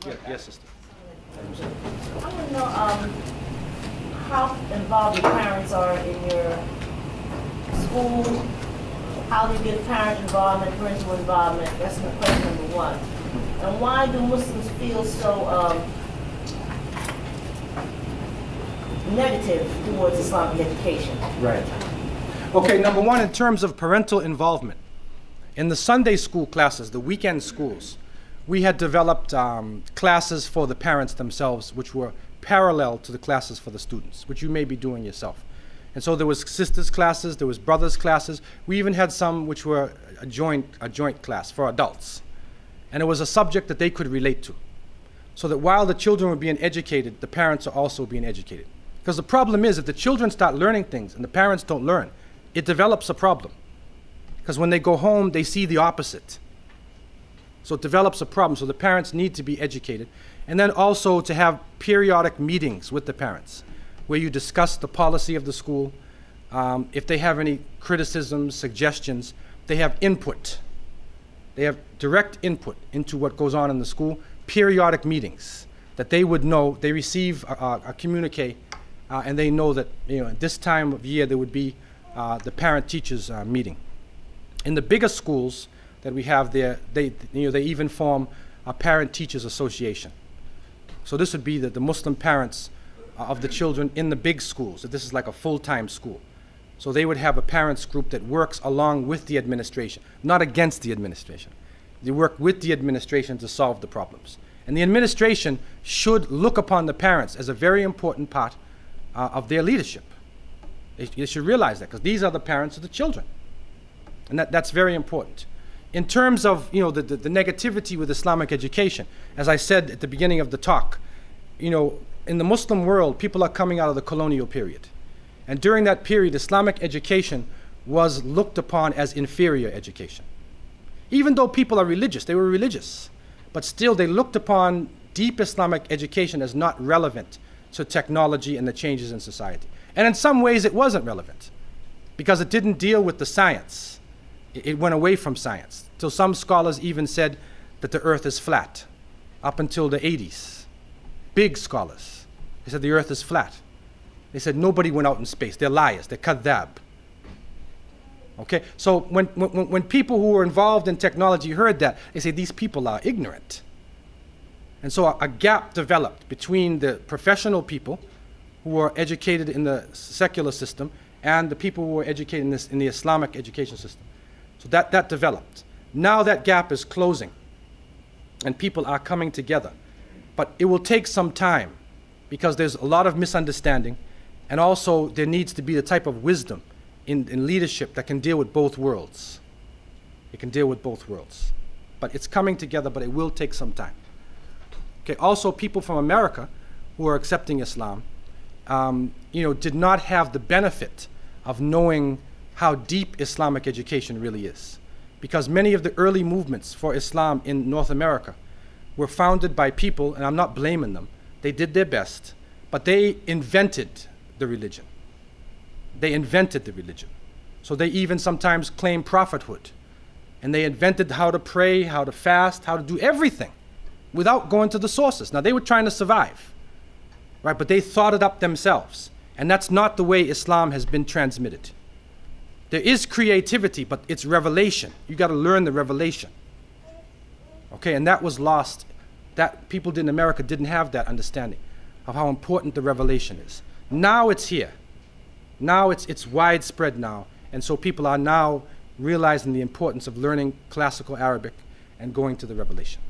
Yes, sister. I want to know how involved your parents are in your school, how they get parent involvement, parental involvement. That's my question number one. And why do Muslims feel so negative towards Islamic education? Right. Okay, number one, in terms of parental involvement, in the Sunday school classes, the weekend schools, we had developed classes for the parents themselves, which were parallel to the classes for the students, which you may be doing yourself. And so there was sisters classes, there was brothers classes. We even had some which were a joint class for adults. And it was a subject that they could relate to. So that while the children were being educated, the parents are also being educated. Because the problem is, if the children start learning things and the parents don't learn, it develops a problem. Because when they go home, they see the opposite. So it develops a problem. So the parents need to be educated. And then also to have periodic meetings with the parents where you discuss the policy of the school. If they have any criticisms, suggestions, they have input. They have direct input into what goes on in the school. Periodic meetings that they would know. They receive a communique and they know that at this time of year there would be the parent-teachers meeting. In the bigger schools that we have there, they even form a parent-teachers association. So this would be the Muslim parents of the children in the big schools. So this is like a full-time school. So they would have a parents group that works along with the administration, not against the administration. They work with the administration to solve the problems. And the administration should look upon the parents as a very important part of their leadership. They should realize that, because these are the parents of the children. And that's very important. In terms of the negativity with Islamic education, as I said at the beginning of the talk, in the Muslim world, people are coming out of the colonial period. And during that period, Islamic education was looked upon as inferior education. Even though people are religious, they were religious, but still they looked upon deep Islamic education as not relevant to technology and the changes in society. And in some ways it wasn't relevant, because it didn't deal with the science. It went away from science. Till some scholars even said that the earth is flat, up until the 80s. Big scholars. They said the earth is flat. They said nobody went out in space. They're liars. They're kadhab. Okay? So when people who were involved in technology heard that, they say these people are ignorant. And so a gap developed between the professional people who were educated in the secular system and the people who were educated in the Islamic education system. So that developed. Now that gap is closing and people are coming together. But it will take some time, because there's a lot of misunderstanding, and also there needs to be the type of wisdom in leadership that can deal with both worlds. It can deal with both worlds. But it's coming together, but it will take some time. Okay, also people from America who are accepting Islam, did not have the benefit of knowing how deep Islamic education really is. Because many of the early movements for Islam in North America were founded by people, and I'm not blaming them, they did their best, but they invented the religion. They invented the religion. So they even sometimes claim prophethood. And they invented how to pray, how to fast, how to do everything without going to the sources. Now they were trying to survive, right? But they thought it up themselves. And that's not the way Islam has been transmitted. There is creativity, but it's revelation. You got to learn the revelation. Okay, and that was lost. That people in America didn't have that understanding of how important the revelation is. Now it's here. Now it's widespread now. And so people are now realizing the importance of learning classical Arabic and going to the revelation.